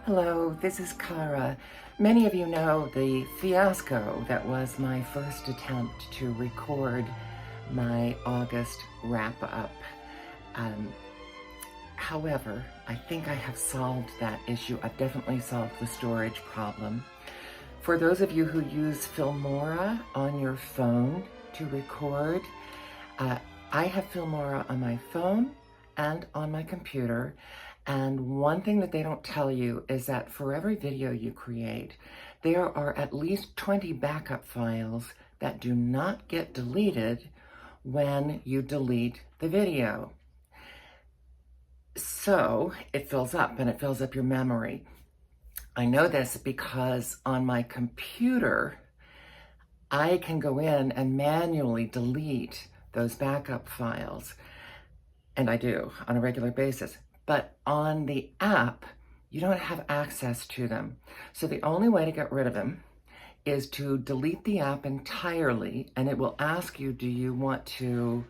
Hello, this is Cara. Many of you know the fiasco that was my first attempt to record my August wrap-up. However, I think I have solved that issue. I've definitely solved the storage problem. For those of you who use Filmora on your phone to record, I have Filmora on my phone and on my computer. And one thing that they don't tell you is that for every video you create, there are at least 20 backup files that do not get deleted when you delete the video. So it fills up and it fills up your memory. I know this because on my computer, I can go in and manually delete those backup files. And I do on a regular basis. But on the app, you don't have access to them. So the only way to get rid of them is to delete the app entirely, and it will ask you, do you want to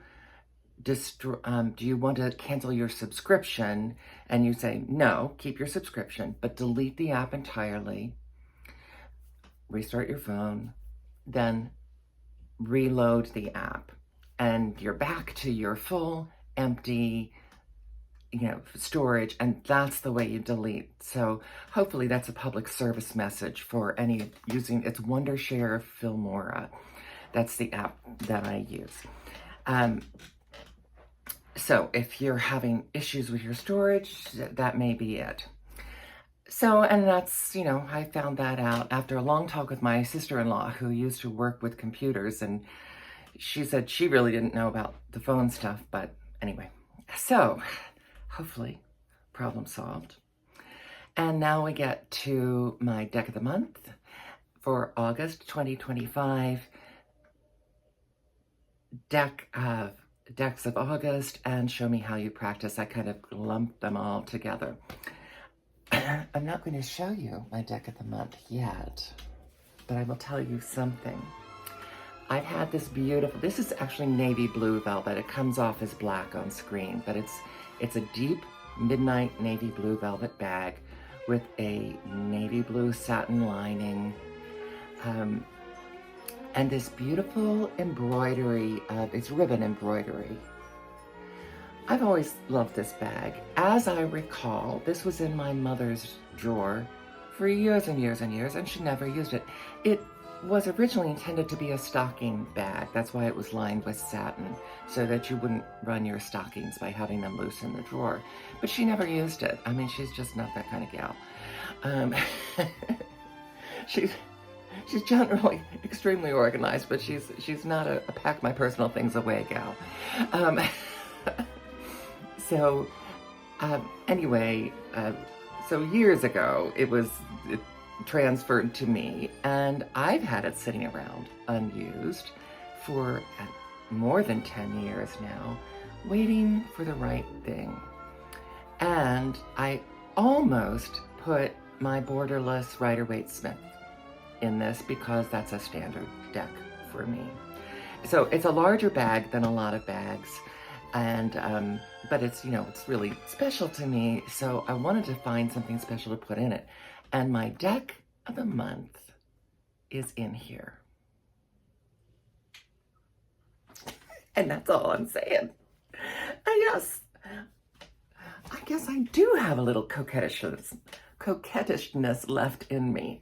cancel your subscription? And you say, no, keep your subscription, but delete the app entirely, restart your phone, then reload the app, and you're back to your full, empty, storage, and that's the way you delete. So hopefully that's a public service message for any using, it's Wondershare Filmora. That's the app that I use. So if you're having issues with your storage, that may be it. So, and that's, I found that out after a long talk with my sister-in-law who used to work with computers, and she said she really didn't know about the phone stuff, but anyway. So, hopefully, problem solved. And now we get to my deck of the month for August 2025. Decks of August and Show Me How You Practice. I kind of lumped them all together. I'm not going to show you my deck of the month yet, but I will tell you something. I've had this beautiful, this is actually navy blue velvet. It comes off as black on screen, but it's a deep midnight navy blue velvet bag with a navy blue satin lining, and this beautiful embroidery it's ribbon embroidery. I've always loved this bag. As I recall, this was in my mother's drawer for years and years and years, and she never used it. It was originally intended to be a stocking bag. That's why it was lined with satin, so that you wouldn't run your stockings by having them loose in the drawer. But she never used it. I mean, she's just not that kind of gal. She's generally extremely organized, but she's not a pack my personal things away gal. Anyway, so years ago, it transferred to me, and I've had it sitting around unused for more than 10 years now, waiting for the right thing. And I almost put my borderless Rider-Waite Smith in this because that's a standard deck for me. So it's a larger bag than a lot of bags, and but it's it's really special to me, so I wanted to find something special to put in it. And my deck of the month is in here. And that's all I'm saying. I guess I do have a little coquettishness left in me.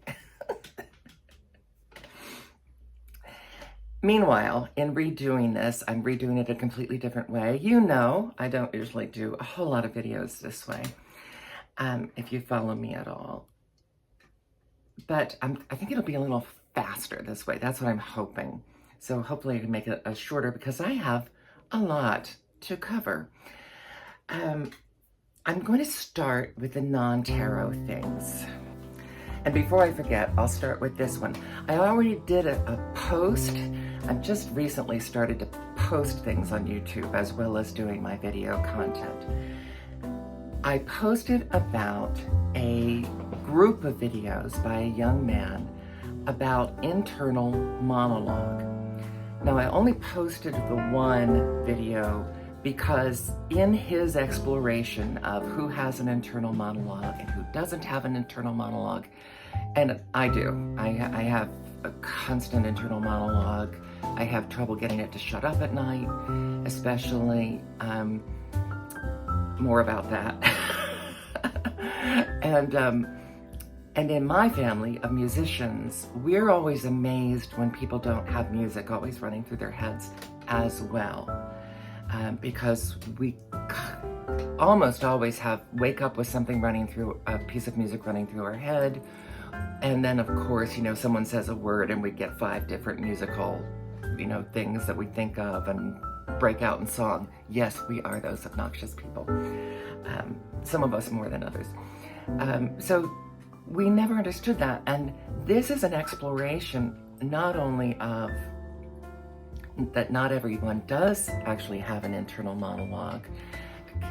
Meanwhile, in redoing this, I'm redoing it a completely different way. I don't usually do a whole lot of videos this way, if you follow me at all. But I think it'll be a little faster this way. That's what I'm hoping. So hopefully I can make it shorter because I have a lot to cover. I'm going to start with the non-tarot things. And before I forget, I'll start with this one. I already did a post. I've just recently started to post things on YouTube as well as doing my video content. I posted about a group of videos by a young man about internal monologue. Now, I only posted the one video because in his exploration of who has an internal monologue and who doesn't have an internal monologue, and I do, I have a constant internal monologue. I have trouble getting it to shut up at night, especially, more about that. And in my family of musicians, we're always amazed when people don't have music always running through their heads as well. Because we almost always wake up with something running through, a piece of music running through our head. And then of course, someone says a word and we get 5 different musical, things that we think of and break out in song. Yes, we are those obnoxious people. Some of us more than others. So we never understood that. And this is an exploration not only of that not everyone does actually have an internal monologue.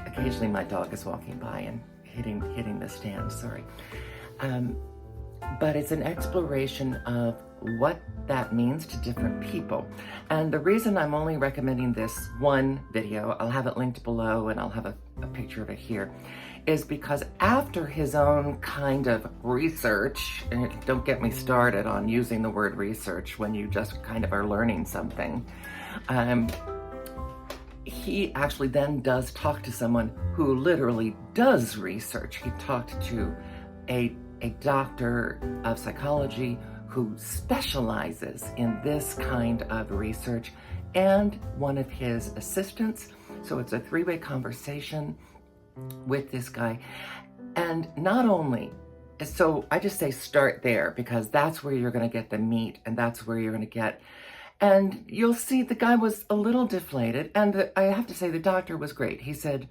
Occasionally my dog is walking by and hitting the stand, sorry. But it's an exploration of what that means to different people. And the reason I'm only recommending this one video, I'll have it linked below and I'll have a picture of it here, is because after his own kind of research, and don't get me started on using the word research when you just kind of are learning something, he actually then does talk to someone who literally does research. He talked to a doctor of psychology who specializes in this kind of research, and one of his assistants. So it's a 3-way conversation with this guy. And not only, so I just say start there, because that's where you're going to get the meat, and that's where you're going to get, and you'll see the guy was a little deflated, and I have to say the doctor was great. He said,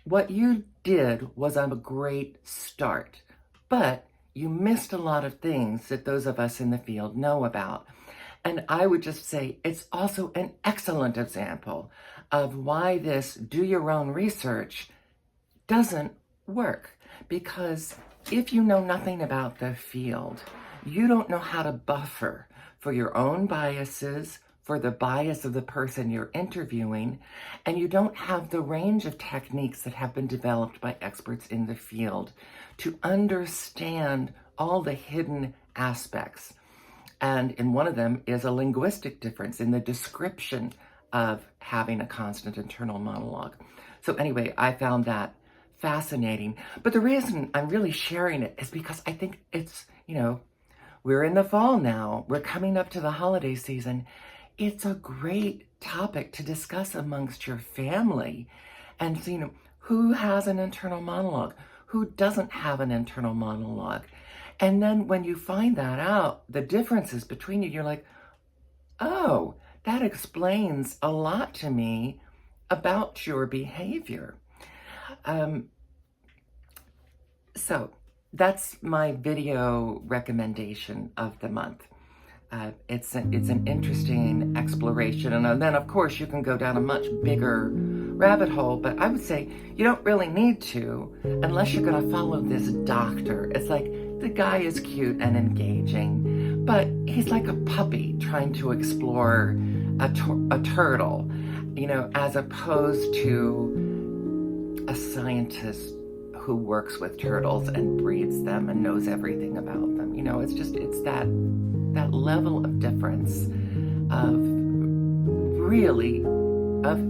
what you did was a great start, but you missed a lot of things that those of us in the field know about. And I would just say it's also an excellent example of why this do your own research doesn't work. Because if you know nothing about the field, you don't know how to buffer for your own biases, for the bias of the person you're interviewing, and you don't have the range of techniques that have been developed by experts in the field to understand all the hidden aspects. And in one of them is a linguistic difference in the description of having a constant internal monologue. So anyway, I found that fascinating. But the reason I'm really sharing it is because I think it's, we're in the fall now. We're coming up to the holiday season. It's a great topic to discuss amongst your family. And so, who has an internal monologue? Who doesn't have an internal monologue? And then when you find that out, the differences between you, you're like, oh, that explains a lot to me about your behavior. So that's my video recommendation of the month. It's an interesting exploration. And then, of course, you can go down a much bigger rabbit hole. But I would say you don't really need to unless you're going to follow this doctor. It's like the guy is cute and engaging, but he's like a puppy trying to explore a turtle, as opposed to a scientist who works with turtles and breeds them and knows everything about them. It's that level of difference of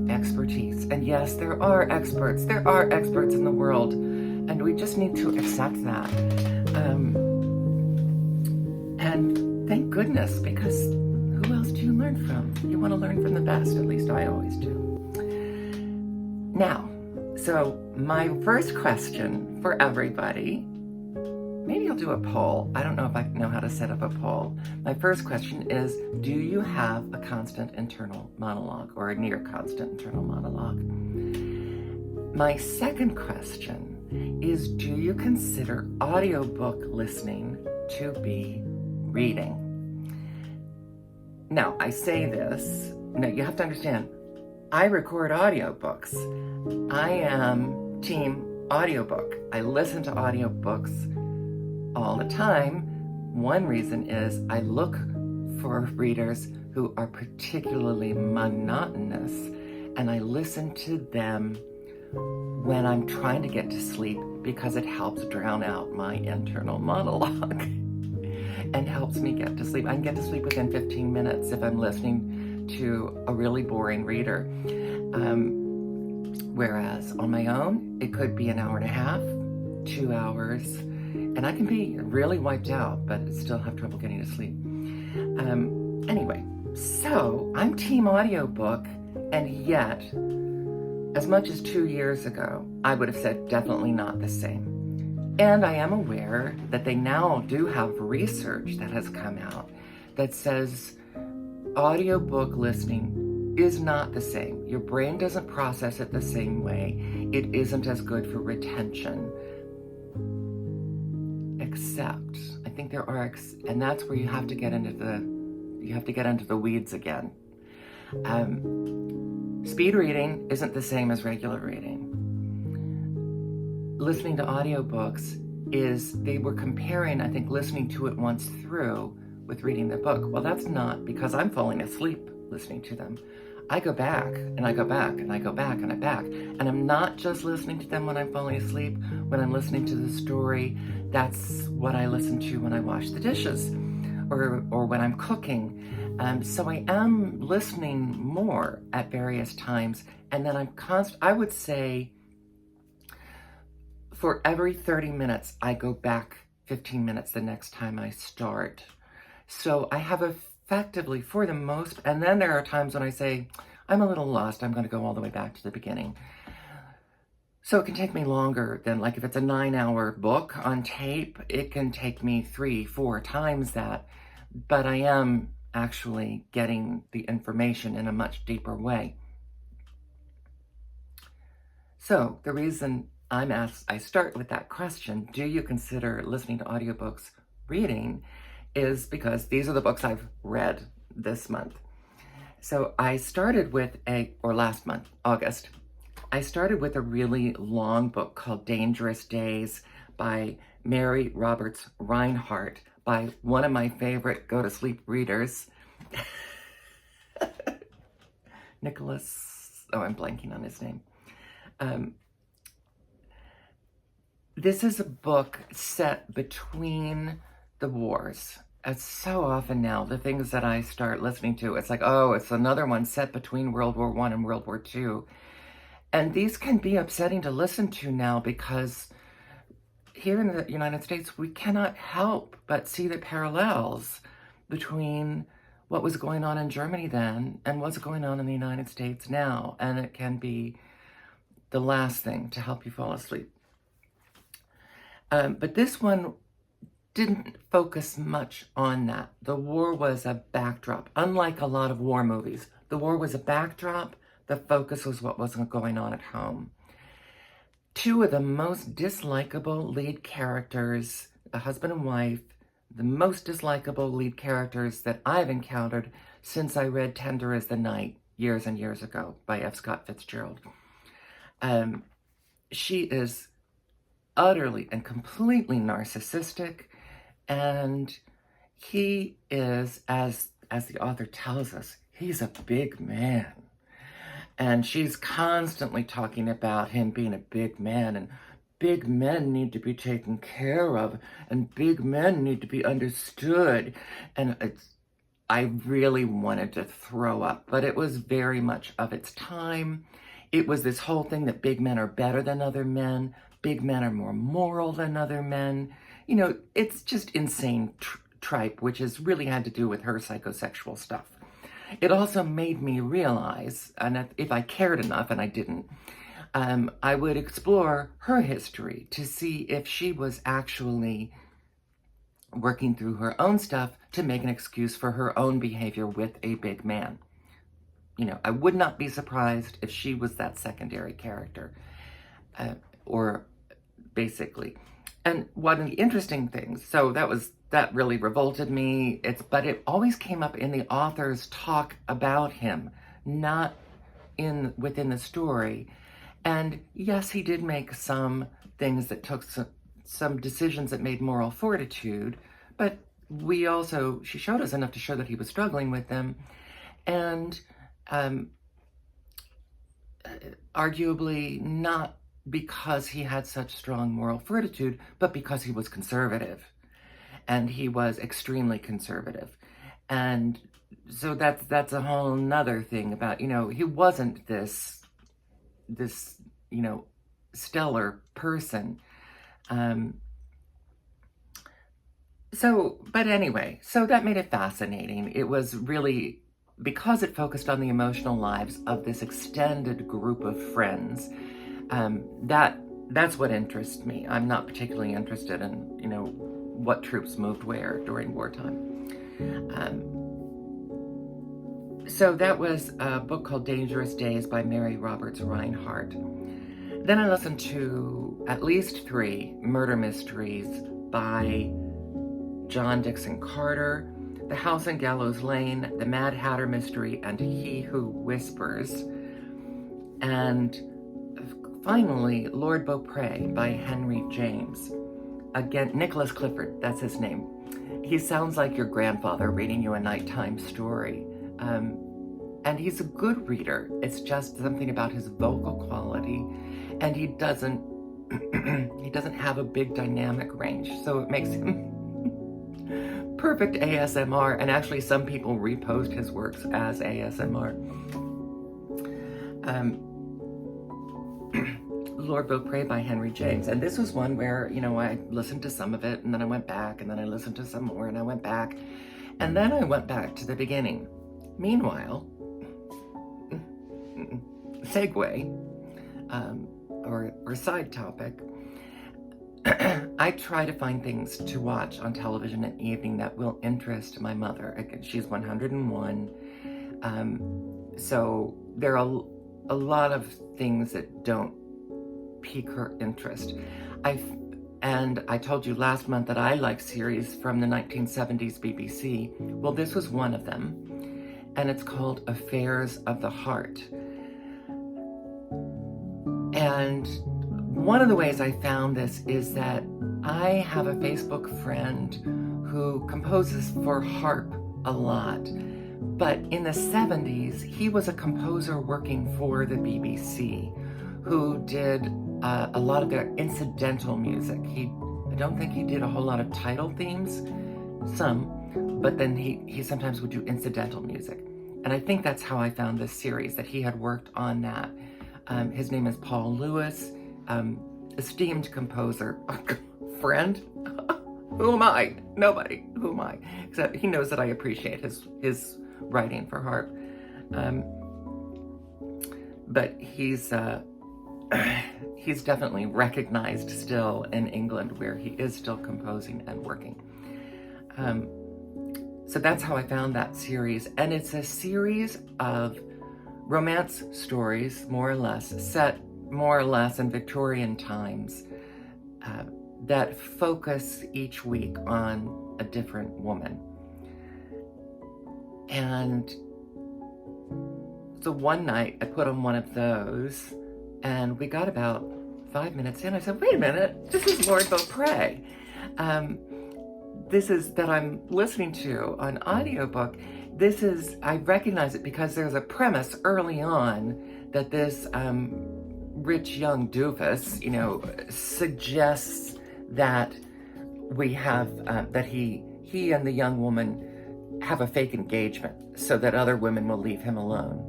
expertise. And yes, there are experts in the world, and we just need to accept that. And thank goodness, because who else do you learn from? You want to learn from the best, at least I always do. Now, so my first question for everybody, maybe I'll do a poll. I don't know if I know how to set up a poll. My first question is, do you have a constant internal monologue or a near constant internal monologue? My second question is, do you consider audiobook listening to be reading? Now, I say this, now you have to understand, I record audiobooks. I am team audiobook. I listen to audiobooks all the time. One reason is I look for readers who are particularly monotonous and I listen to them when I'm trying to get to sleep because it helps drown out my internal monologue and helps me get to sleep. I can get to sleep within 15 minutes if I'm listening to a really boring reader. Whereas on my own, it could be an hour and a half, 2 hours, and I can be really wiped out, but still have trouble getting to sleep. Anyway, so I'm team audiobook, and yet, as much as 2 years ago, I would have said definitely not the same. And I am aware that they now do have research that has come out that says audiobook listening is not the same. Your brain doesn't process it the same way. It isn't as good for retention. Except, I think there are, and that's where you have to get into the weeds again. Speed reading isn't the same as regular reading. Listening to audiobooks they were comparing, I think, listening to it once through with reading the book. Well, that's not because I'm falling asleep listening to them. I go back and I go back and I go back and I back. And I'm not just listening to them when I'm falling asleep. When I'm listening to the story, that's what I listen to when I wash the dishes or when I'm cooking. So I am listening more at various times. And then I would say for every 30 minutes, I go back 15 minutes the next time I start. So I have effectively, for the most, and then there are times when I say, I'm a little lost, I'm going to go all the way back to the beginning. So it can take me longer than, like if it's a 9-hour book on tape, it can take me 3-4 times that, but I am actually getting the information in a much deeper way. So the reason I start with that question, do you consider listening to audiobooks reading, is because these are the books I've read this month. So I started with last month, August, I started with a really long book called Dangerous Days by Mary Roberts Reinhardt, by one of my favorite go-to-sleep readers, Nicholas, I'm blanking on his name. This is a book set between the wars. As so often now, the things that I start listening to, it's like, oh, it's another one set between World War I and World War II. And these can be upsetting to listen to now because here in the United States, we cannot help but see the parallels between what was going on in Germany then and what's going on in the United States now. And it can be the last thing to help you fall asleep. But this one didn't focus much on that. The war was a backdrop. Unlike a lot of war movies, the war was a backdrop. The focus was what was going on at home. Two of the most dislikable lead characters, a husband and wife, the most dislikable lead characters that I've encountered since I read Tender as the Night years and years ago by F. Scott Fitzgerald. She is utterly and completely narcissistic, and he is, as the author tells us, he's a big man. And she's constantly talking about him being a big man, and big men need to be taken care of, and big men need to be understood. And I really wanted to throw up, but it was very much of its time. It was this whole thing that big men are better than other men, big men are more moral than other men. You know, it's just insane tripe, which has really had to do with her psychosexual stuff. It also made me realize, and if I cared enough, and I didn't, I would explore her history to see if she was actually working through her own stuff to make an excuse for her own behavior with a big man. You know, I would not be surprised if she was that secondary character, or basically. And one of the interesting things, so that really revolted me. But it always came up in the author's talk about him, not within the story. And yes, he did make some things that took some decisions that made moral fortitude, but she showed us enough to show that he was struggling with them. And arguably not because he had such strong moral fortitude, but because he was conservative. And he was extremely conservative. And so that's a whole nother thing about, he wasn't this, stellar person. But anyway, so that made it fascinating. It was really, because it focused on the emotional lives of this extended group of friends, that's what interests me. I'm not particularly interested in, what troops moved where during wartime. So that was a book called Dangerous Days by Mary Roberts Reinhardt. Then I listened to at least 3 murder mysteries by John Dixon Carter: The House in Gallows Lane, The Mad Hatter Mystery, and He Who Whispers. And finally, Lord Beaupre by Henry James. Again, Nicholas Clifford, that's his name. He sounds like your grandfather reading you a nighttime story. And he's a good reader. It's just something about his vocal quality. And he doesn't have a big dynamic range, so it makes him perfect ASMR. And actually some people repost his works as ASMR. Lord Beaupre by Henry James. And this was one where, I listened to some of it, and then I went back, and then I listened to some more, and I went back, and then I went back to the beginning. Meanwhile, segue, or side topic, I try to find things to watch on television at evening that will interest my mother. Again, she's 101, so there are a lot of things that don't pique her interest. And I told you last month that I like series from the 1970s BBC. Well, this was one of them, and it's called Affairs of the Heart. And one of the ways I found this is that I have a Facebook friend who composes for harp a lot. But in the 70s, he was a composer working for the BBC who did a lot of their incidental music. I don't think he did a whole lot of title themes, some, but then he sometimes would do incidental music. And I think that's how I found this series, that he had worked on that. His name is Paul Lewis, esteemed composer, friend. Who am I? Nobody. Who am I? Except he knows that I appreciate his writing for harp. But he's definitely recognized still in England, where he is still composing and working. So that's how I found that series. And it's a series of romance stories, more or less, set more or less in Victorian times, that focus each week on a different woman. And so one night I put on one of those, and we got about 5 minutes in. I said, wait a minute, this is Lord Beaupre. This is that I'm listening to on audiobook. I recognize it because there's a premise early on that this rich young doofus, suggests that we have, that he and the young woman have a fake engagement so that other women will leave him alone.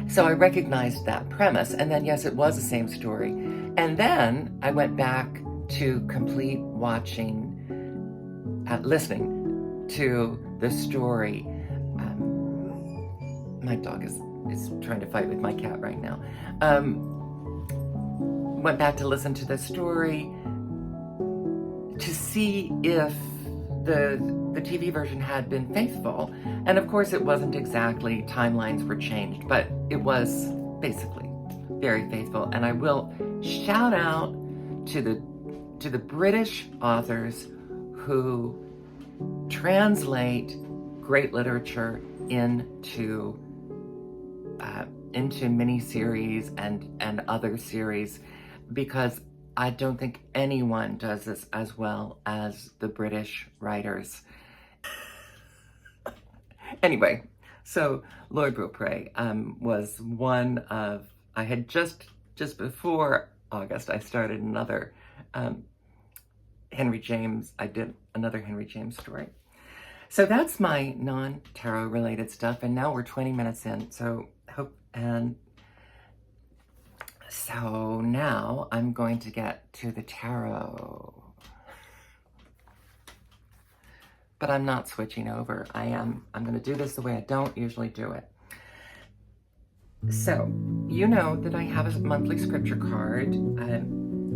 So I recognized that premise, and then yes, it was the same story. And then I went back to complete listening to the story. My dog is trying to fight with my cat right now. Went back to listen to the story to see if the TV version had been faithful. And of course it wasn't exactly, timelines were changed, but it was basically very faithful. And I will shout out to the British authors who translate great literature into miniseries and other series, because I don't think anyone does this as well as the British writers. Anyway, So Lord Will Pray was one of, I had just before August, I started another Henry James, I did another Henry James story. So that's my non-tarot related stuff, and now we're 20 minutes in, so now I'm going to get to the tarot. But I'm not switching over. I'm going to do this the way I don't usually do it. So, you know that I have a monthly scripture card.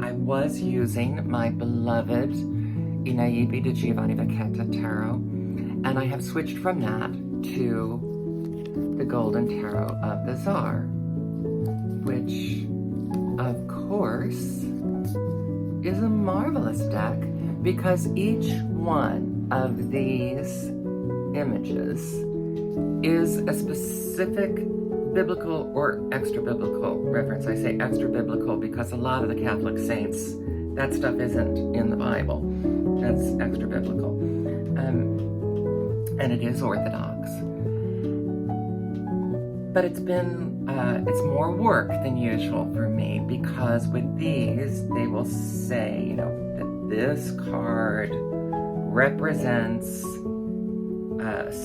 I was using my beloved I Naivi di Giovanni Vecchetta Tarot, and I have switched from that to the Golden Tarot of the Tsar, which, of course, is a marvelous deck because each one of these images is a specific biblical or extra biblical reference. I say extra biblical because a lot of the Catholic saints, that stuff isn't in the Bible. That's extra biblical. And it is Orthodox. But it's more work than usual for me because with these, they will say, that this card represents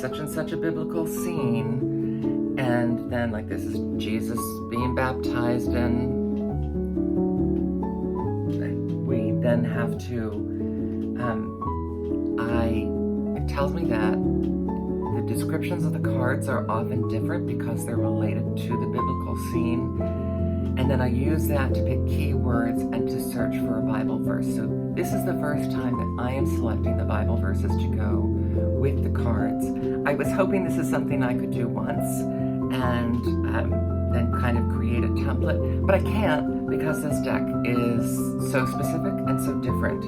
such and such a biblical scene, and then like this is Jesus being baptized, and we then have to it tells me that the descriptions of the cards are often different because they're related to the biblical scene, and then I use that to pick keywords and to search for a Bible verse. So this is the first time that I am selecting the Bible verses to go with the cards. I was hoping this is something I could do once and then kind of create a template, but I can't because this deck is so specific and so different.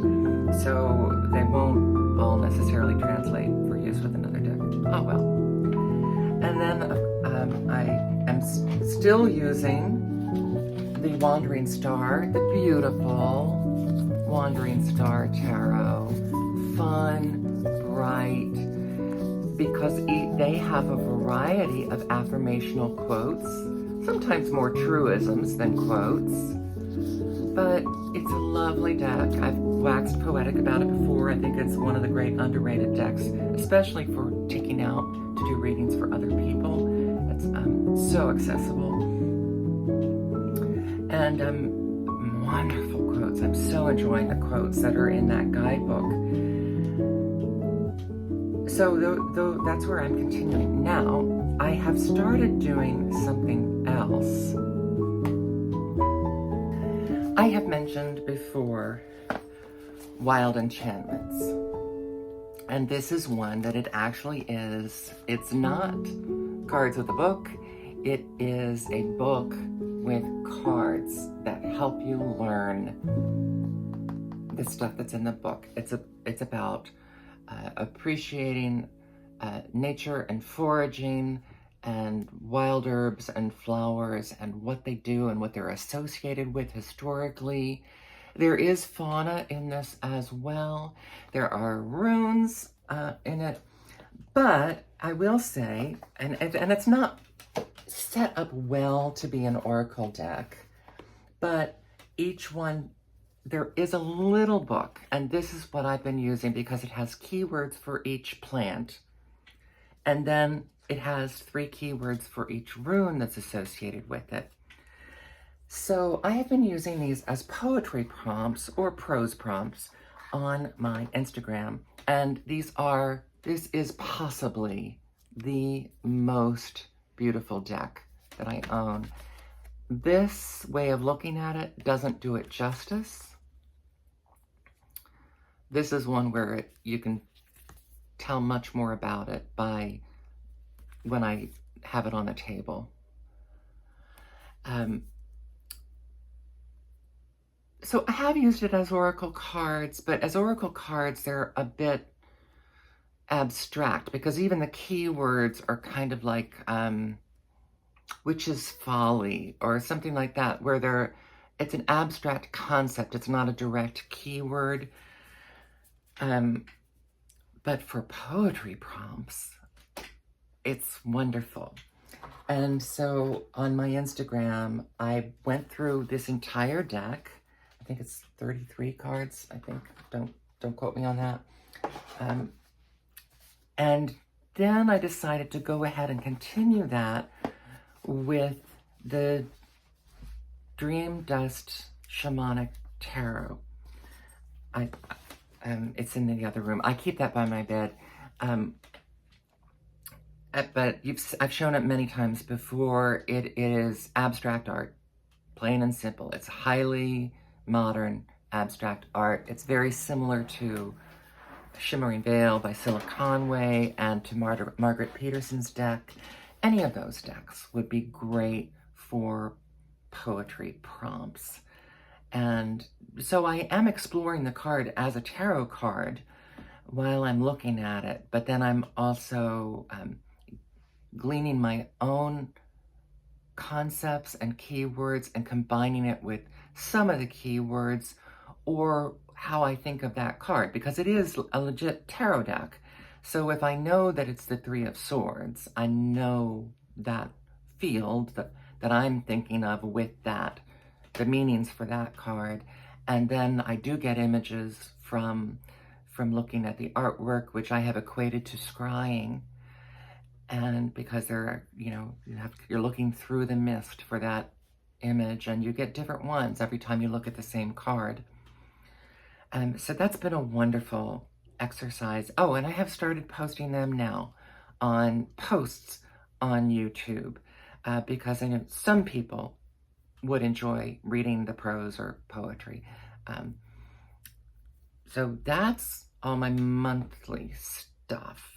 So they won't all necessarily translate for use with another deck. Oh well. And then I am still using the Wandering Star, the beautiful Wandering Star Tarot. Fun, bright, because they have a variety of affirmational quotes, sometimes more truisms than quotes, but it's a lovely deck. I've waxed poetic about it before. I think it's one of the great underrated decks, especially for taking out to do readings for other people. It's so accessible. And wonderful quotes. I'm so enjoying the quotes that are in that guidebook. So that's where I'm continuing. Now, I have started doing something else. I have mentioned before Wild Enchantments. And this is one that it actually is. It's not cards with a book. It is a book with cards that help you learn the stuff that's in the book. It's about appreciating nature and foraging and wild herbs and flowers and what they do and what they're associated with historically. There is fauna in this as well. There are runes in it. But I will say, and it's not set up well to be an oracle deck, but each one, there is a little book, and this is what I've been using because it has keywords for each plant, and then it has 3 keywords for each rune that's associated with it. So I have been using these as poetry prompts or prose prompts on my Instagram, and this is possibly the most beautiful deck that I own. This way of looking at it doesn't do it justice. This is one where you can tell much more about it by when I have it on the table. So I have used it as oracle cards, but as oracle cards, they're a bit abstract because even the keywords are kind of like witch's folly or something like that, where it's an abstract concept. It's not a direct keyword. But for poetry prompts, it's wonderful. And so on my Instagram, I went through this entire deck. I think it's 33 cards, I think. Don't quote me on that. And then I decided to go ahead and continue that with the Dream Dust Shamanic Tarot. It's in the other room. I keep that by my bed. But I've shown it many times before. It is abstract art, plain and simple. It's highly modern abstract art. It's very similar to Shimmering Veil by Cilla Conway and to Margaret Peterson's deck. Any of those decks would be great for poetry prompts. And so I am exploring the card as a tarot card while I'm looking at it, but then I'm also gleaning my own concepts and keywords and combining it with some of the keywords or how I think of that card, because it is a legit tarot deck. So if I know that it's the Three of Swords, I know that field that I'm thinking of with that, the meanings for that card. And then I do get images from looking at the artwork, which I have equated to scrying. And because there are, you're looking through the mist for that image, and you get different ones every time you look at the same card. So that's been a wonderful exercise. Oh, and I have started posting them now on posts on YouTube because I know some people would enjoy reading the prose or poetry. So that's all my monthly stuff.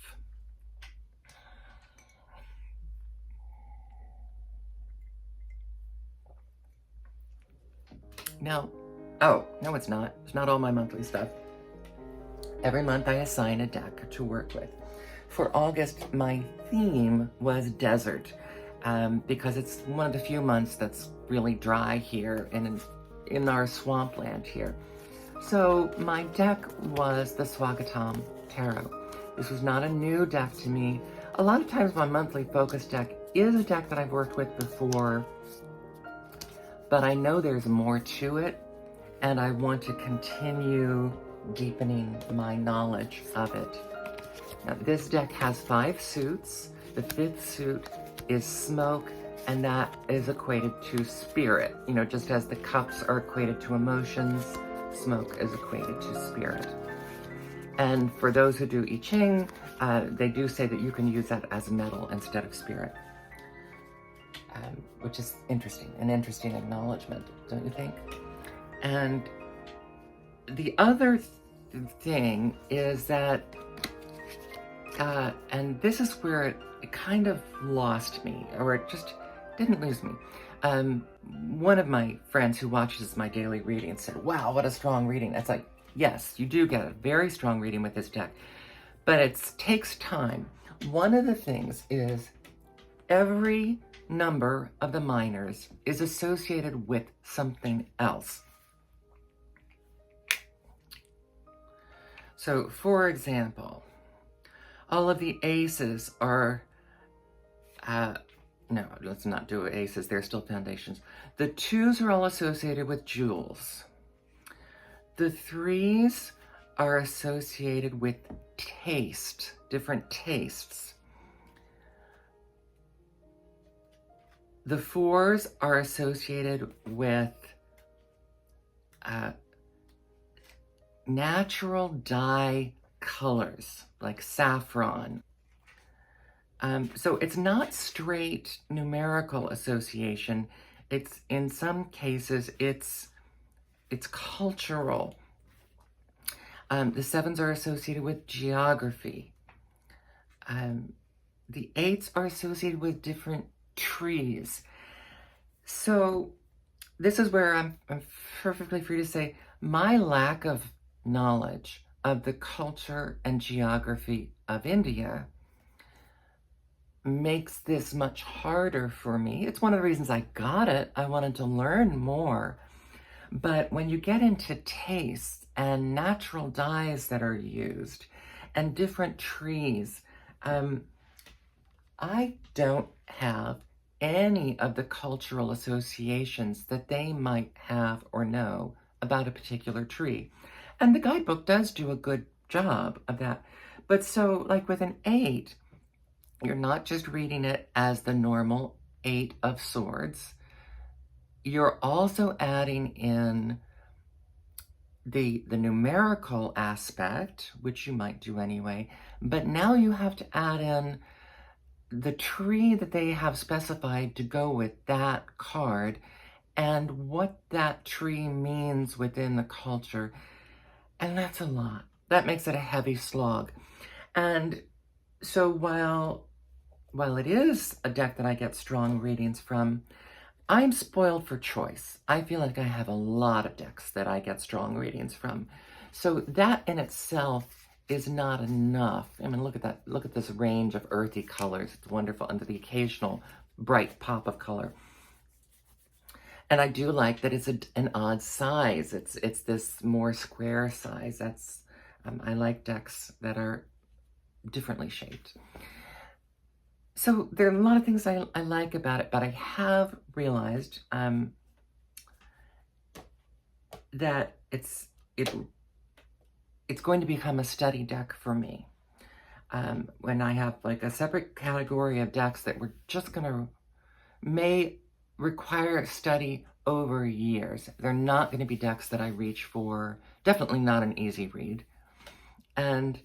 Now, oh, no, it's not. It's not all my monthly stuff. Every month I assign a deck to work with. For August, my theme was desert, because it's one of the few months that's really dry here in our swampland here. So my deck was the Swagatam Tarot. This was not a new deck to me. A lot of times my monthly focus deck is a deck that I've worked with before, but I know there's more to it, and I want to continue deepening my knowledge of it. Now, this deck has 5 suits. The 5th suit is smoke, and that is equated to spirit. Just as the cups are equated to emotions, smoke is equated to spirit. And for those who do I Ching, they do say that you can use that as metal instead of spirit. Which is interesting, an interesting acknowledgement, don't you think? And the other thing is that, and this is where it kind of lost me, or it just didn't lose me. One of my friends who watches my daily reading said, wow, what a strong reading. It's like, yes, you do get a very strong reading with this deck, but it takes time. One of the things is every number of the minors is associated with something else. So, for example, all of the aces are, no, let's not do aces, they're still foundations. The 2s are all associated with jewels. The 3s are associated with taste, different tastes. The 4s are associated with natural dye colors, like saffron. So it's not straight numerical association. It's, in some cases, it's cultural. The 7s are associated with geography. The 8s are associated with different trees. So this is where I'm perfectly free to say my lack of knowledge of the culture and geography of India makes this much harder for me. It's one of the reasons I got it. I wanted to learn more. But when you get into tastes and natural dyes that are used and different trees, I don't have any of the cultural associations that they might have or know about a particular tree. And the guidebook does do a good job of that. But so, like with an 8, you're not just reading it as the normal 8 of Swords. You're also adding in the numerical aspect, which you might do anyway, but now you have to add in the tree that they have specified to go with that card and what that tree means within the culture. And that's a lot. That makes it a heavy slog. And so while it is a deck that I get strong readings from, I'm spoiled for choice. I feel like I have a lot of decks that I get strong readings from. So that in itself is not enough. I mean, look at that. Look at this range of earthy colors. It's wonderful. And the occasional bright pop of color. And I do like that it's an odd size. It's this more square size. That's I like decks that are differently shaped. So there are a lot of things I like about it, but I have realized that it's going to become a study deck for me. When I have like a separate category of decks that we're just may require study over years. They're not going to be decks that I reach for. Definitely not an easy read. And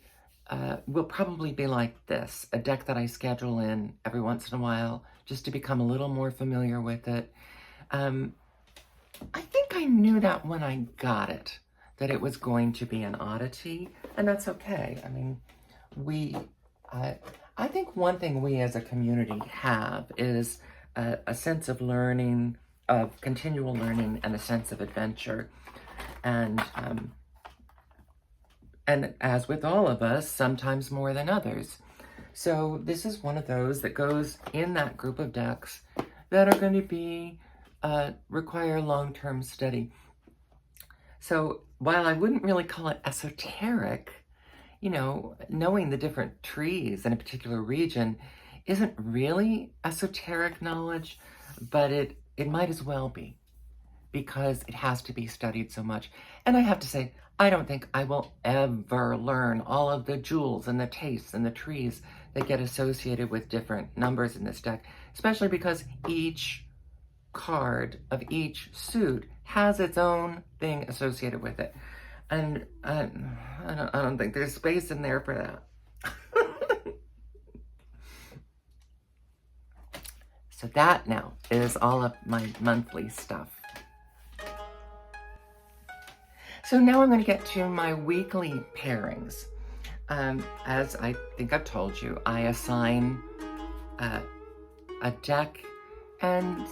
will probably be like this, a deck that I schedule in every once in a while just to become a little more familiar with it. I think I knew that when I got it, that it was going to be an oddity, and that's okay. I mean, I think one thing we as a community have is a sense of learning, of continual learning, and a sense of adventure. And as with all of us, sometimes more than others. So this is one of those that goes in that group of decks that are going to be require long-term study. So while I wouldn't really call it esoteric, you know, knowing the different trees in a particular region isn't really esoteric knowledge, but it might as well be, because it has to be studied so much. And I have to say, I don't think I will ever learn all of the jewels and the tastes and the trees that get associated with different numbers in this deck, especially because each card of each suit has its own thing associated with it. And I don't think there's space in there for that. So that now is all of my monthly stuff. So now I'm going to get to my weekly pairings. As I think I've told you, I assign a deck, and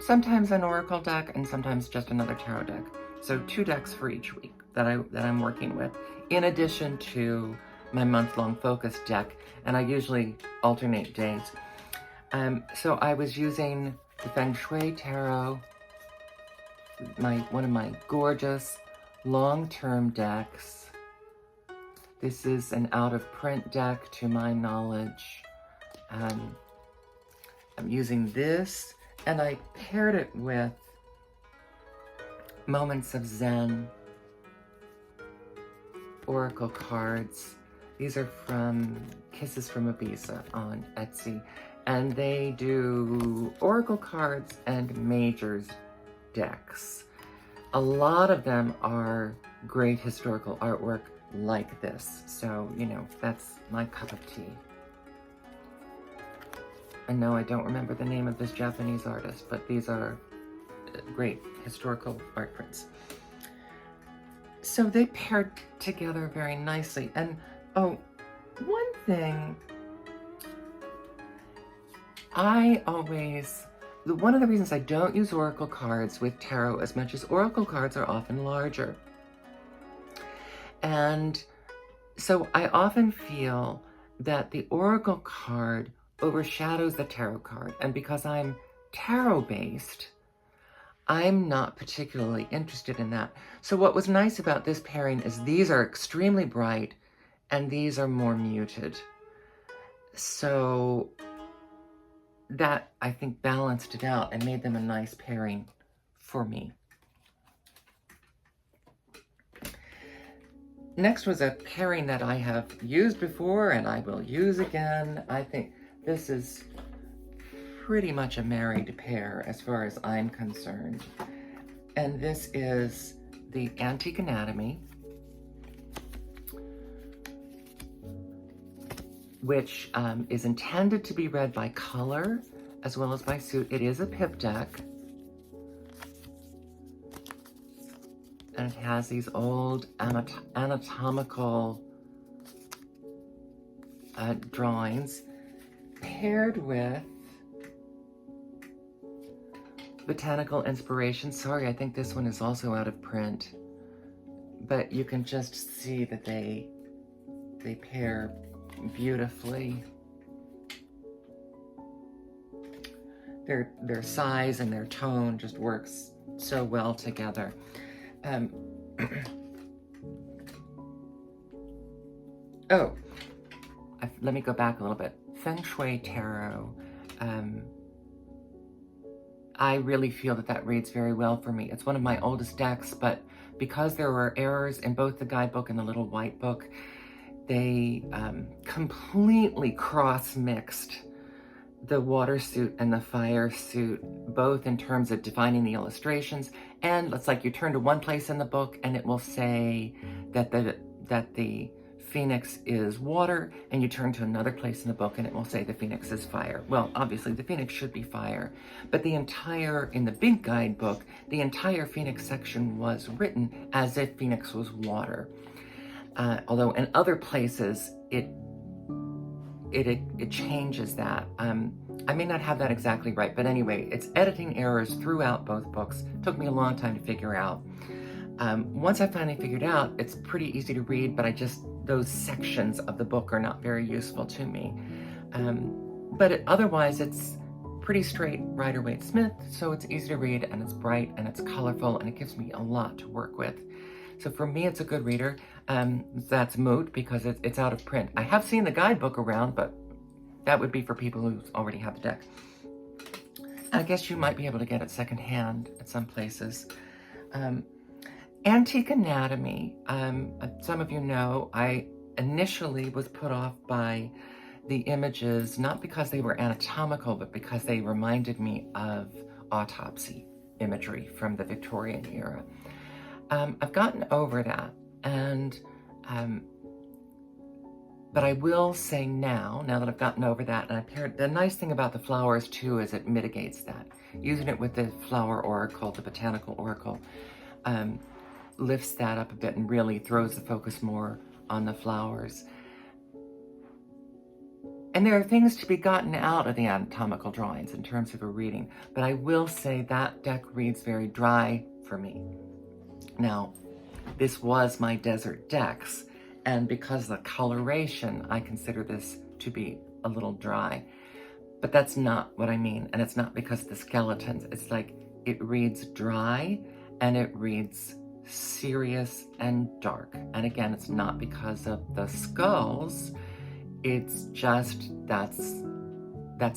sometimes an oracle deck, and sometimes just another tarot deck. So 2 decks for each week that I'm working with, in addition to my month-long focus deck, and I usually alternate days. So I was using the Feng Shui Tarot, one of my gorgeous long-term decks. This is an out-of-print deck, to my knowledge. I'm using this, and I paired it with Moments of Zen Oracle cards. These are from Kisses from Ibiza on Etsy, and they do Oracle cards and Majors decks. A lot of them are great historical artwork like this. So, you know, that's my cup of tea. And no, I don't remember the name of this Japanese artist, but these are great historical art prints. So they paired together very nicely. And, oh, one thing, one of the reasons I don't use oracle cards with tarot as much as oracle cards are often larger. And so I often feel that the oracle card overshadows the tarot card. And because I'm tarot-based, I'm not particularly interested in that. So what was nice about this pairing is these are extremely bright and these are more muted. So that, I think, balanced it out and made them a nice pairing for me. Next was a pairing that I have used before and I will use again. I think this is pretty much a married pair as far as I'm concerned. And this is the Antique Anatomy, which is intended to be read by color as well as by suit. It is a pip deck. And it has these old anatomical drawings paired with Botanical Inspirations. Sorry, I think this one is also out of print. But you can just see that they pair beautifully. Their size and their tone just works so well together. Let me go back a little bit. Feng Shui Tarot. I really feel that reads very well for me. It's one of my oldest decks, but because there were errors in both the guidebook and the little white book, they completely cross-mixed the water suit and the fire suit, both in terms of defining the illustrations, and it's like you turn to one place in the book and it will say that the Phoenix is water, and you turn to another place in the book and it will say the Phoenix is fire. Well, obviously the Phoenix should be fire, but in the big guidebook, the entire Phoenix section was written as if Phoenix was water. Although in other places, it changes that. I may not have that exactly right, but anyway, it's editing errors throughout both books. It took me a long time to figure out. Once I finally figured out, it's pretty easy to read, but those sections of the book are not very useful to me. Otherwise, it's pretty straight Rider-Waite-Smith, so it's easy to read, and it's bright, and it's colorful, and it gives me a lot to work with. So for me, it's a good reader. That's moot because it's out of print. I have seen the guidebook around, but that would be for people who already have the deck. I guess you might be able to get it secondhand at some places. Antique Anatomy. Some of you know, I initially was put off by the images, not because they were anatomical, but because they reminded me of autopsy imagery from the Victorian era. I've gotten over that, but I will say now that I've gotten over that, and the nice thing about the flowers too is it mitigates that. Using it with the flower oracle, the Botanical Oracle, lifts that up a bit and really throws the focus more on the flowers. And there are things to be gotten out of the anatomical drawings in terms of a reading, but I will say that deck reads very dry for me. Now, this was my desert decks, and because of the coloration, I consider this to be a little dry. But that's not what I mean, and it's not because of the skeletons. It's like it reads dry, and it reads serious and dark. And again, it's not because of the skulls. It's just that's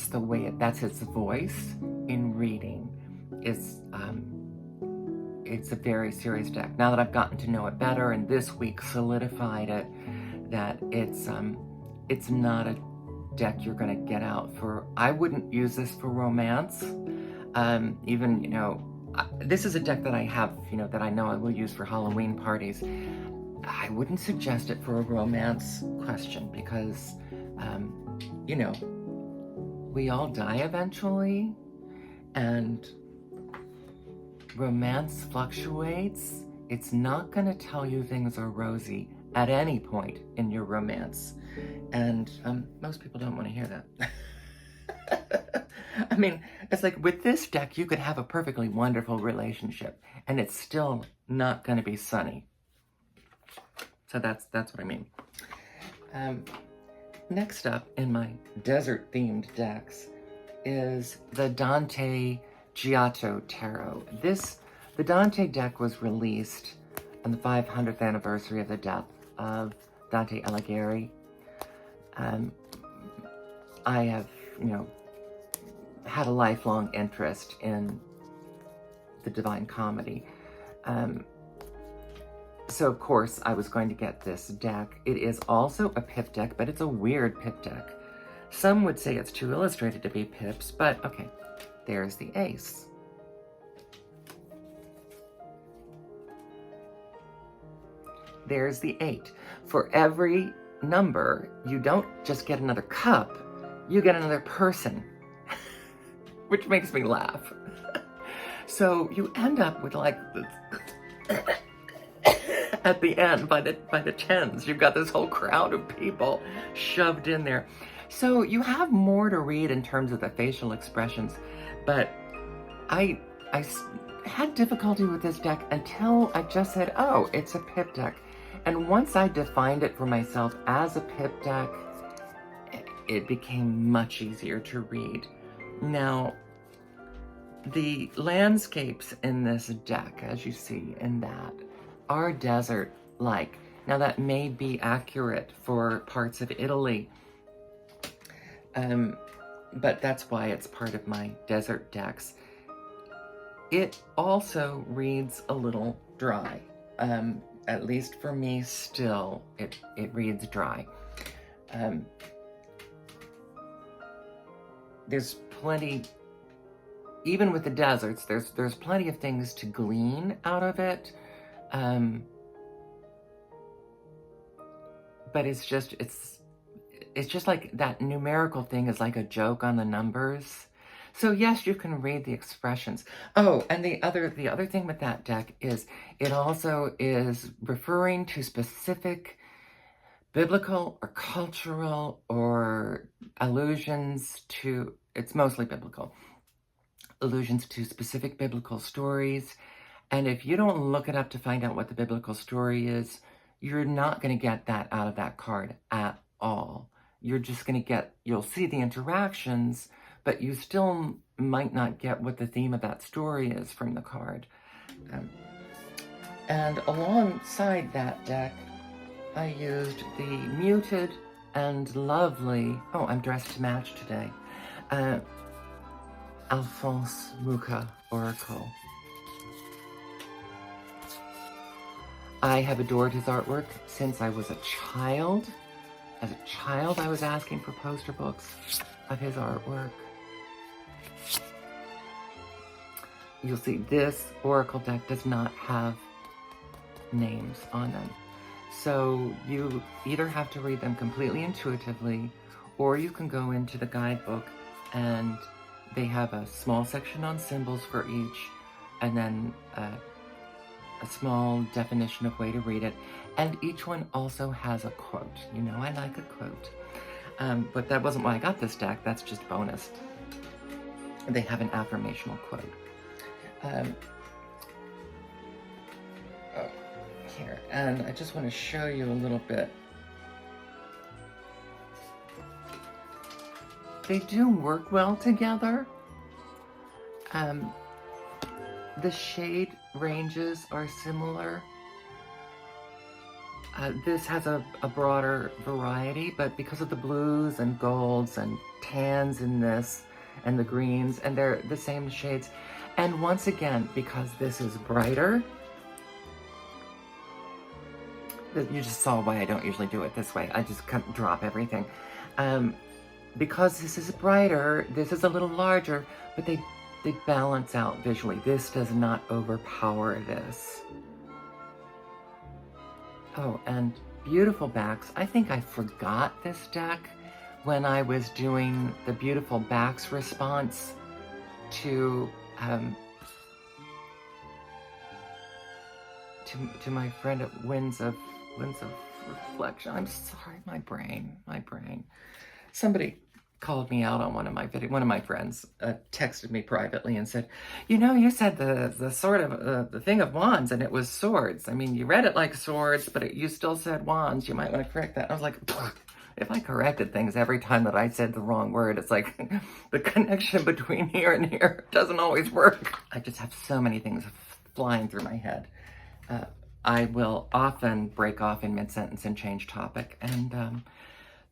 the way that's its voice in reading. It's a very serious deck. Now that I've gotten to know it better, and this week solidified it, that it's not a deck you're going to get out for. I wouldn't use this for romance. This is a deck that I have, that I know I will use for Halloween parties. I wouldn't suggest it for a romance question because, we all die eventually, and romance fluctuates. It's not going to tell you things are rosy at any point in your romance. And most people don't want to hear that. I mean, it's like with this deck, you could have a perfectly wonderful relationship and it's still not going to be sunny. So that's what I mean. Next up in my desert-themed decks is the Dante Giotto Tarot. The Dante deck was released on the 500th anniversary of the death of Dante Alighieri. I have, had a lifelong interest in the Divine Comedy. So of course I was going to get this deck. It is also a pip deck, but it's a weird pip deck. Some would say it's too illustrated to be pips, but okay, there's the ace. There's the 8. For every number, you don't just get another cup, you get another person, which makes me laugh. So you end up with like this at the end by the 10s. You've got this whole crowd of people shoved in there. So you have more to read in terms of the facial expressions, but I had difficulty with this deck until I just said, oh, it's a pip deck. And once I defined it for myself as a pip deck, it became much easier to read. Now, the landscapes in this deck, as you see in that, are desert-like. Now, that may be accurate for parts of Italy, but that's why it's part of my desert decks. It also reads a little dry. At least for me, still, it reads dry. There's plenty, even with the deserts, there's plenty of things to glean out of it. But it's just like that numerical thing is like a joke on the numbers. So yes, you can read the expressions. Oh, and the other thing with that deck is it also is referring to specific biblical or cultural or allusions to, it's mostly biblical, allusions to specific biblical stories. And if you don't look it up to find out what the biblical story is, you're not going to get that out of that card at all. You're just going to get, you'll see the interactions, but you still might not get what the theme of that story is from the card. And alongside that deck, I used the muted and lovely, oh, I'm dressed to match today, Alphonse Mucha Oracle. I have adored his artwork since I was a child. As a child, I was asking for poster books of his artwork. You'll see this Oracle deck does not have names on them. So you either have to read them completely intuitively, or you can go into the guidebook and they have a small section on symbols for each, and then a small definition of way to read it. And each one also has a quote. You know, I like a quote. But that wasn't why I got this deck. That's just bonus. They have an affirmational quote. Here, and I just want to show you a little bit. They do work well together. The shade ranges are similar. This has a broader variety, but because of the blues and golds and tans in this, and the greens, and they're the same shades. And once again, because this is brighter, you just saw why I don't usually do it this way. I just drop everything. Because this is brighter, this is a little larger, but they balance out visually. This does not overpower this. Oh, and beautiful backs. I think I forgot this deck when I was doing the beautiful backs response to my friend at Winds of Reflection. I'm sorry, my brain. Somebody called me out on one of my friends texted me privately and said, you know, you said the sort of the thing of wands and it was swords. I mean, you read it like swords, but you still said wands. You might want to correct that. I was like, if I corrected things every time that I said the wrong word, it's like the connection between here and here doesn't always work. I just have so many things flying through my head. I will often break off in mid-sentence and change topic, and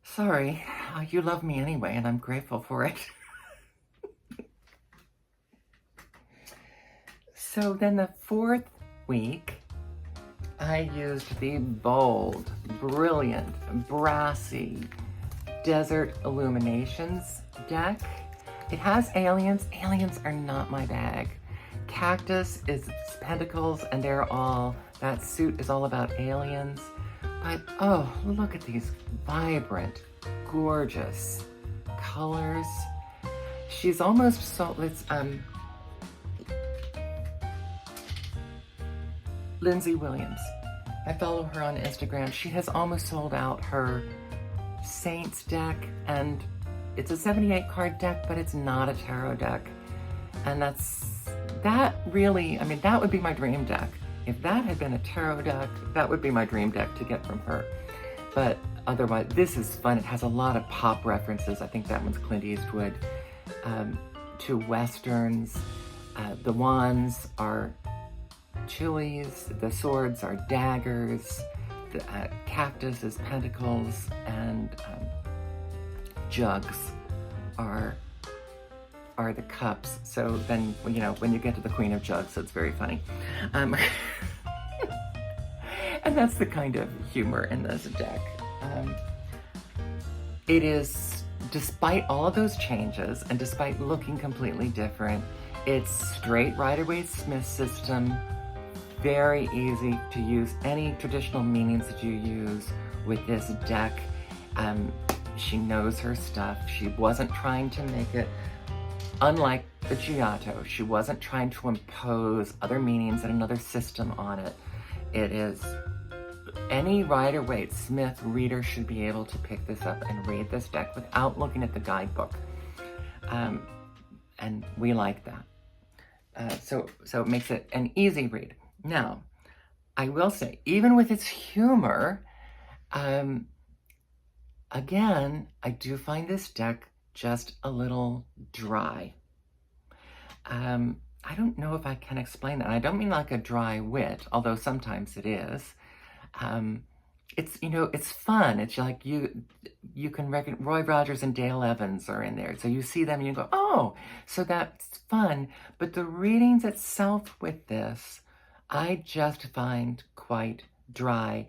sorry, you love me anyway, and I'm grateful for it. So then the 4th week, I used the bold, brilliant, brassy Desert Illuminations deck. It has aliens. Aliens are not my bag. Cactus is pentacles, and that suit is all about aliens. But oh, look at these vibrant, gorgeous colors. She's almost Lindsay Williams. I follow her on Instagram. She has almost sold out her Saints deck, and it's a 78 card deck, but it's not a tarot deck. And that would be my dream deck. If that had been a tarot deck, that would be my dream deck to get from her. But otherwise, this is fun. It has a lot of pop references. I think that one's Clint Eastwood. 2 Westerns. The wands are chilies. The swords are daggers. The cactus is pentacles. And jugs are the cups. So then, when you get to the Queen of Jugs, it's very funny. And that's the kind of humor in this deck. It is, despite all of those changes, and despite looking completely different, it's straight Rider-Waite-Smith system, very easy to use any traditional meanings that you use with this deck. She knows her stuff. She wasn't trying to make it, unlike the Giotto, she wasn't trying to impose other meanings and another system on it. It is, any Rider-Waite-Smith reader should be able to pick this up and read this deck without looking at the guidebook. And we like that. So it makes it an easy read. Now, I will say, even with its humor, again, I do find this deck just a little dry. I don't know if I can explain that. I don't mean like a dry wit, although sometimes it is. It's, it's fun. It's like you can reckon Roy Rogers and Dale Evans are in there. So you see them and you go, oh, so that's fun. But the readings itself with this, I just find quite dry.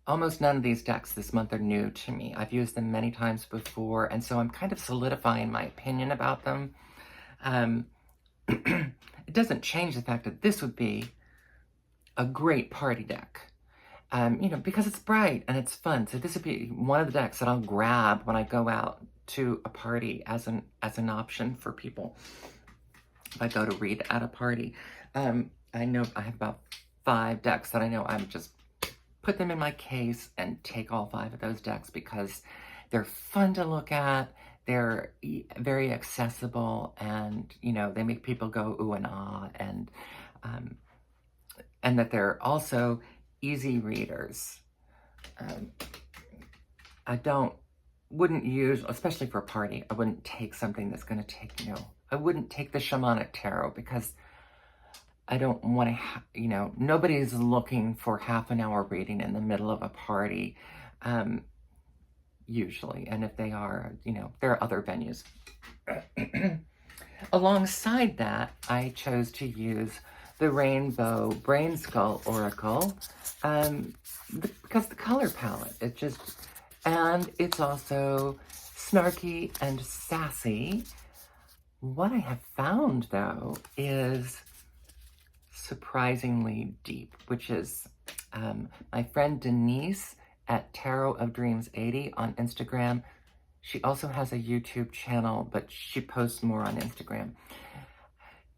Almost none of these decks this month are new to me. I've used them many times before, and so I'm kind of solidifying my opinion about them. It doesn't change the fact that this would be a great party deck, because it's bright and it's fun. So this would be one of the decks that I'll grab when I go out to a party as an option for people. If I go to read at a party, I know I have about 5 decks that I know I'm just put them in my case and take all 5 of those decks because they're fun to look at. They're very accessible, and they make people go ooh and ah, and that they're also easy readers. Wouldn't use, especially for a party, I wouldn't take something that's going to take, I wouldn't take the Shamanic Tarot because I don't want to, nobody's looking for half an hour reading in the middle of a party, usually. And if they are, there are other venues. Alongside that, I chose to use the Rainbow Brainskull Oracle, because the color palette, and it's also snarky and sassy. What I have found, though, is surprisingly deep, which is my friend Denise at Tarot of Dreams 80 on Instagram. She also has a YouTube channel, but she posts more on Instagram.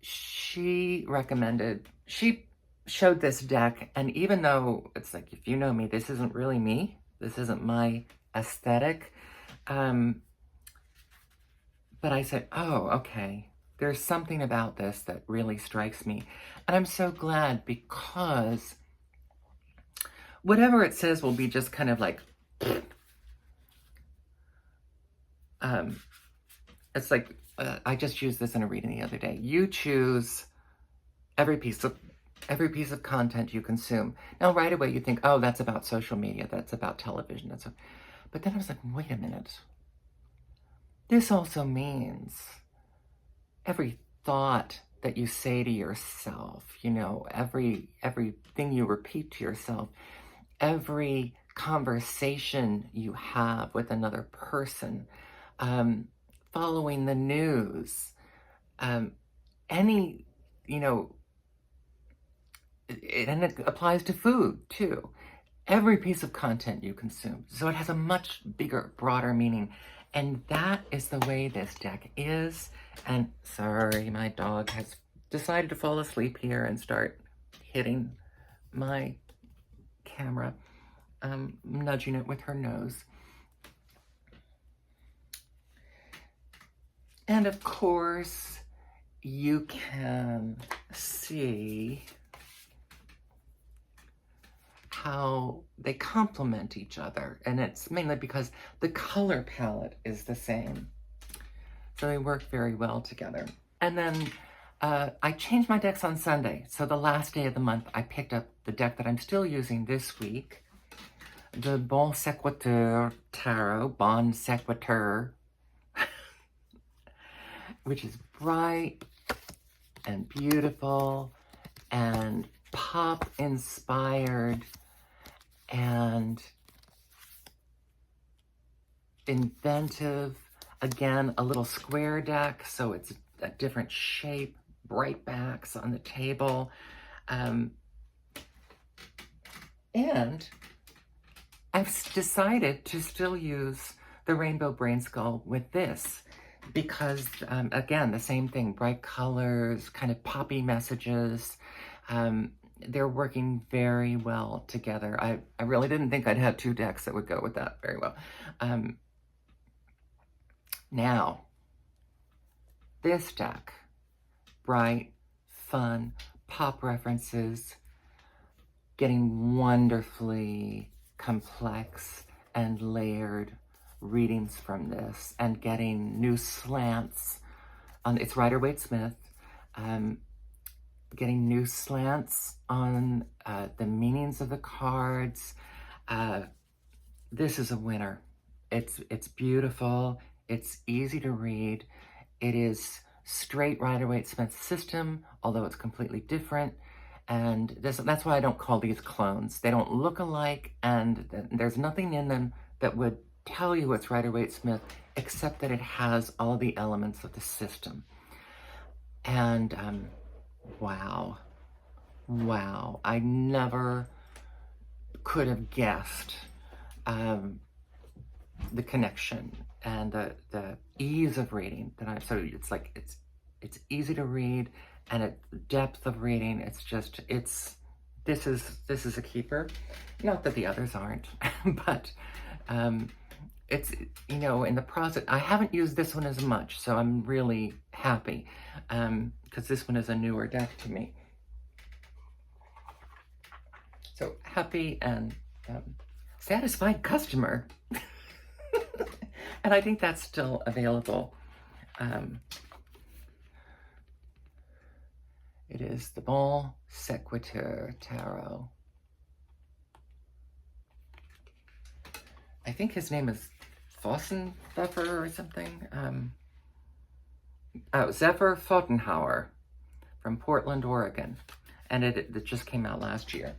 She showed this deck, and even though it's like, if you know me, this isn't really me, this isn't my aesthetic, but I said, oh, okay, there's something about this that really strikes me. And I'm so glad, because whatever it says will be just kind of like, it's like, I just used this in a reading the other day. You choose every piece of content you consume. Now, right away, you think, oh, that's about social media, that's about television, but then I was like, wait a minute. This also means every thought that you say to yourself, you know, everything you repeat to yourself, every conversation you have with another person, following the news, any, you know, and it applies to food too. Every piece of content you consume. So it has a much bigger, broader meaning. And that is the way this deck is. And sorry, my dog has decided to fall asleep here and start hitting my camera, nudging it with her nose. And of course, you can see how they complement each other, and it's mainly because the color palette is the same, so they work very well together. And then I changed my decks on Sunday, so the last day of the month I picked up the deck that I'm still using this week, the Sequitur Tarot, Sequitur, which is bright and beautiful and pop inspired and inventive. Again, a little square deck, so it's a different shape, bright backs on the table. And I've decided to still use the Rainbow Brainskull with this because, again, the same thing, bright colors, kind of poppy messages. They're working very well together. I really didn't think I'd have two decks that would go with that very well. Now, this deck, bright, fun, pop references, getting wonderfully complex and layered readings from this, and getting new slants on, it's Rider-Waite-Smith, getting new slants on the meanings of the cards. This is a winner. It's beautiful. It's easy to read. It is straight Rider-Waite-Smith system, although it's completely different. And that's why I don't call these clones. They don't look alike, and there's nothing in them that would tell you it's Rider-Waite-Smith, except that it has all the elements of the system. And wow, I never could have guessed the connection and the ease of reading that I've, so it's like, it's easy to read, and a depth of reading, it's just, this is a keeper. Not that the others aren't, but it's, you know, in the process, I haven't used this one as much, so I'm really happy, because this one is a newer deck to me. So happy and satisfied customer. And I think that's still available. It is the Sequitur Tarot. I think his name is Zephyr or something. Zephyr Pfotenhauer from Portland, Oregon. And it just came out last year.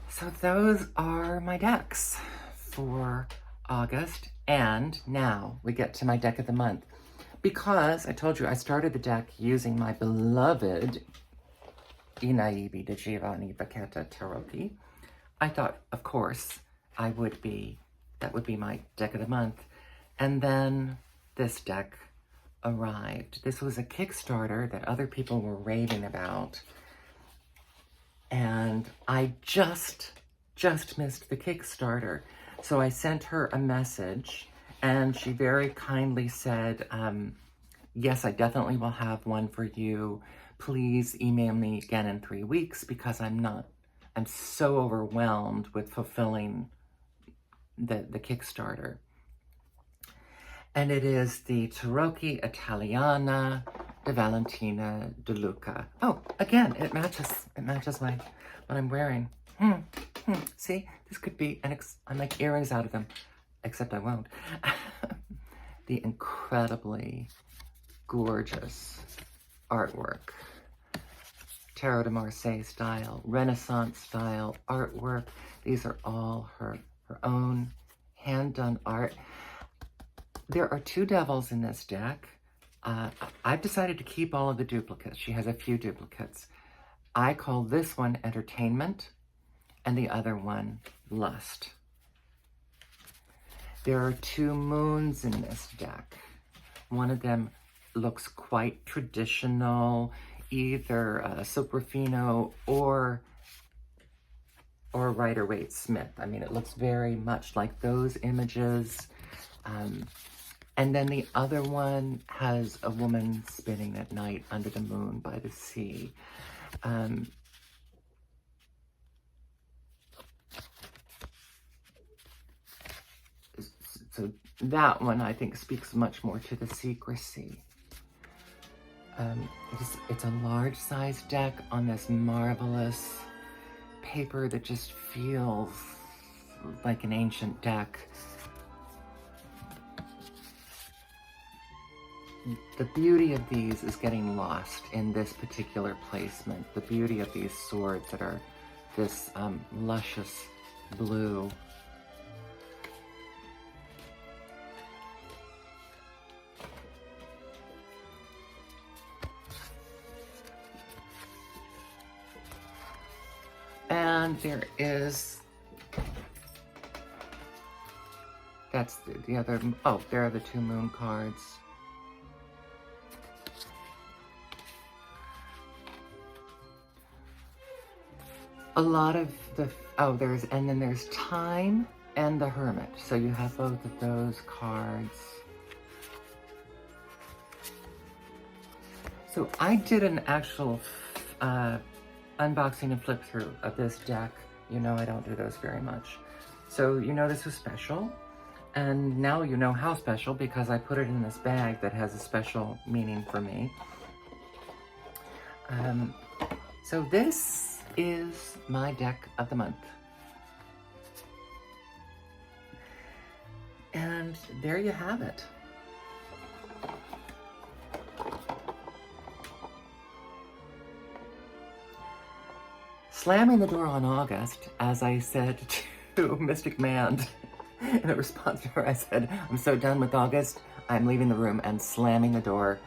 So those are my decks for August. And now we get to my deck of the month. Because I told you I started the deck using my beloved I Naivi di Giovanni Bacchetta Tarocchi, I thought, of course, that would be my deck of the month. And then this deck arrived. This was a Kickstarter that other people were raving about. And I just missed the Kickstarter. So I sent her a message, and she very kindly said, yes, I definitely will have one for you. Please email me again in 3 weeks, because I'm so overwhelmed with fulfilling the Kickstarter. And it is the Tarocchi Italiana de Valentina De Luca. Oh, again, it matches what I'm wearing. See, this could be, I make earrings out of them. except I won't. The incredibly gorgeous artwork. Tarot de Marseille style, Renaissance style artwork. These are all her own hand-done art. There are 2 devils in this deck. I've decided to keep all of the duplicates. She has a few duplicates. I call this one Entertainment and the other one Lust. There are 2 moons in this deck. One of them looks quite traditional, either Soprafino or Rider-Waite-Smith. I mean, it looks very much like those images. And then the other one has a woman spinning at night under the moon by the sea. So that one, I think, speaks much more to the secrecy. It's a large-size deck on this marvelous paper that just feels like an ancient deck. The beauty of these is getting lost in this particular placement. The beauty of these swords that are this luscious blue. And there is, that's the other, oh, there are the 2 moon cards. A lot of the, oh, and then there's Time and the Hermit. So you have both of those cards. So I did an actual unboxing and flip through of this deck. You know I don't do those very much. So you know this was special. And now you know how special because I put it in this bag that has a special meaning for me. So this is my deck of the month. And there you have it. Slamming the door on August, as I said to Mystic Mand in a response to her, I said, I'm so done with August, I'm leaving the room and slamming the door.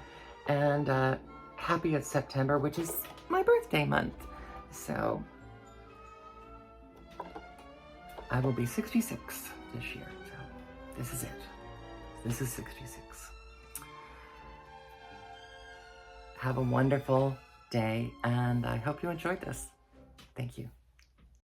And happy it's September, which is my birthday month. So I will be 66 this year. So this is it. This is 66. Have a wonderful day, and I hope you enjoyed this. Thank you.